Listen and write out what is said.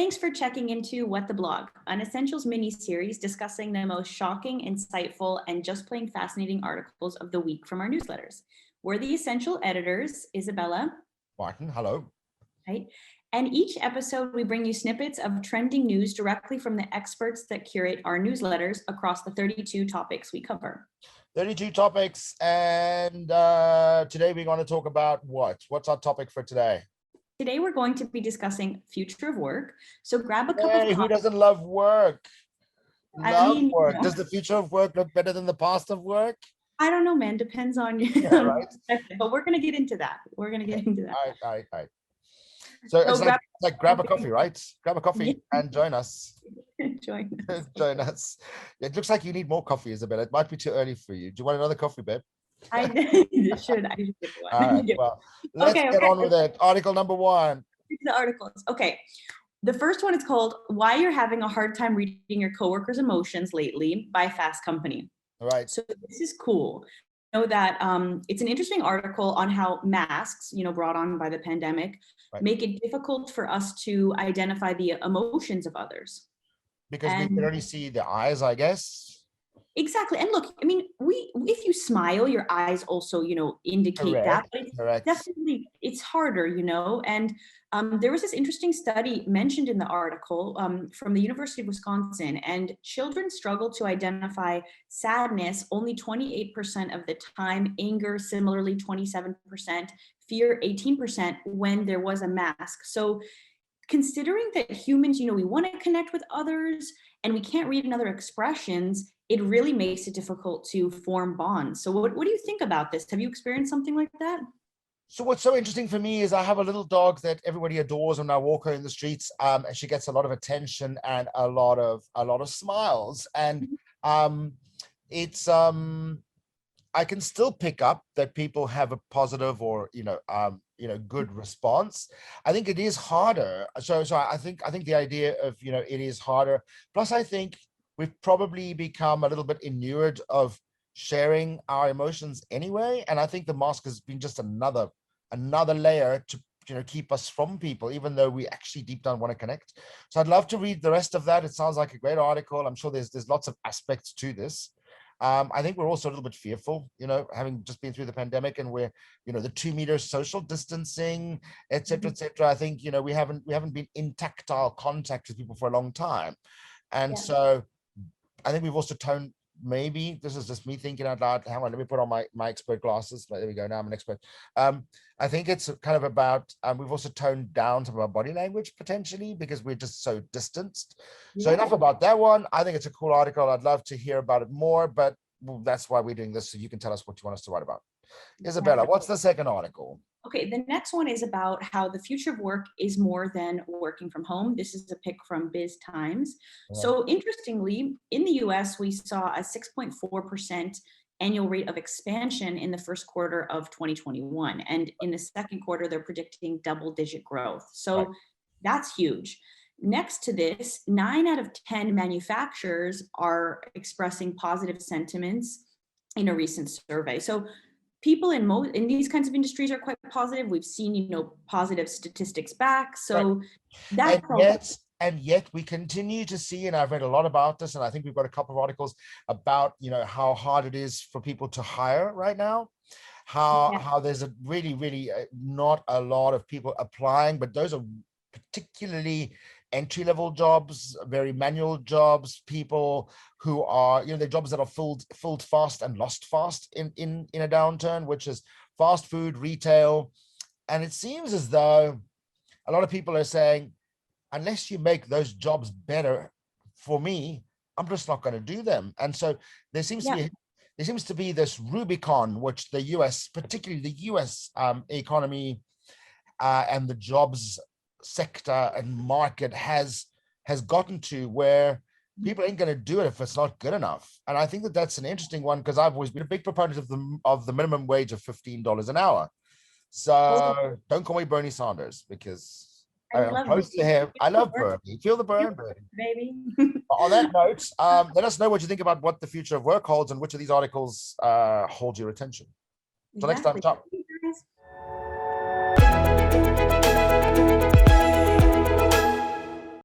Thanks for checking into What the Blog, an Essentials mini-series discussing the most shocking, insightful, and just plain fascinating articles of the week from our newsletters. We're the Essential editors, Isabella. Martin, hello. Right. And each episode, we bring you snippets of trending news directly from the experts that curate our newsletters across the 32 topics we cover. 32 topics, and today we're going to talk about what? What's our topic for today? Today, we're going to be discussing future of work. So grab a cup of Hey, who doesn't love work? Work. Does the future of work look better than the past of work? I don't know, man. Depends on you. Yeah, right. But we're going to get into that. All right. So it's like grab a coffee, right? Grab a coffee and join us. Join us. It looks like you need more coffee, Isabella. It might be too early for you. Do you want another coffee, babe? I should get one. All right, well, let's get on with it. Article number one. The articles. Okay. The first one is called Why You're Having a Hard Time Reading Your Coworkers' Emotions Lately by Fast Company. All right. So this is cool. Know that it's an interesting article on how masks, brought on by the pandemic, make it difficult for us to identify the emotions of others. Because we can only see the eyes, I guess. Exactly. And look, I mean, if you smile, your eyes also, indicate that. But it's definitely, it's harder, and there was this interesting study mentioned in the article from the University of Wisconsin, and children struggle to identify sadness only 28% of the time, anger similarly 27%, fear 18% when there was a mask. So considering that humans, we want to connect with others and we can't read in other expressions, it really makes it difficult to form bonds. So what do you think about this? Have you experienced something like that? So what's so interesting for me is I have a little dog that everybody adores when I walk her in the streets, and she gets a lot of attention and a lot of smiles. And it's I can still pick up that people have a positive or good response. I think it is harder. So I think the idea of it is harder. Plus, I think we've probably become a little bit inured of sharing our emotions anyway, and I think the mask has been just another layer to keep us from people, even though we actually deep down want to connect. So I'd love to read the rest of that. It sounds like a great article. I'm sure there's lots of aspects to this. I think we're also a little bit fearful, having just been through the pandemic, and we're, the 2 meter social distancing, et cetera, et cetera. I think, we haven't been in tactile contact with people for a long time. And so I think we've also toned, maybe this is just me thinking out loud. Hang on, let me put on my expert glasses. There we go. Now I'm an expert. I think it's kind of about, we've also toned down some of our body language potentially because we're just so distanced. So enough about that one. I think it's a cool article. I'd love to hear about it more, but that's why we're doing this. So you can tell us what you want us to write about. Isabella, what's the second article? Okay, the next one is about how the future of work is more than working from home. This is a pick from Biz Times. So interestingly, in the US, we saw a 6.4% annual rate of expansion in the first quarter of 2021. And in the second quarter, they're predicting double-digit growth. So that's huge. Next to this, 9 out of 10 manufacturers are expressing positive sentiments in a recent survey. So people in these kinds of industries are quite positive. We've seen, positive statistics back. So and yet we continue to see, and I've read a lot about this, and I think we've got a couple of articles about, how hard it is for people to hire right now, how there's a really not a lot of people applying, but those are particularly entry-level jobs, very manual jobs, people who are, they're jobs that are filled fast and lost fast in a downturn, which is fast food, retail. And it seems as though a lot of people are saying, unless you make those jobs better for me, I'm just not going to do them. And so there seems to be this Rubicon, which the US, particularly the US economy and the jobs sector and market has gotten to, where people ain't going to do it if it's not good enough. And I think that's an interesting one, because I've always been a big proponent of the minimum wage of $15 an hour. So don't call me Bernie Sanders, because I'm close to him. I love Bernie. Feel the burn, Bernie. Baby. On that note, let us know what you think about what the future of work holds and which of these articles hold your attention. So next time, ciao.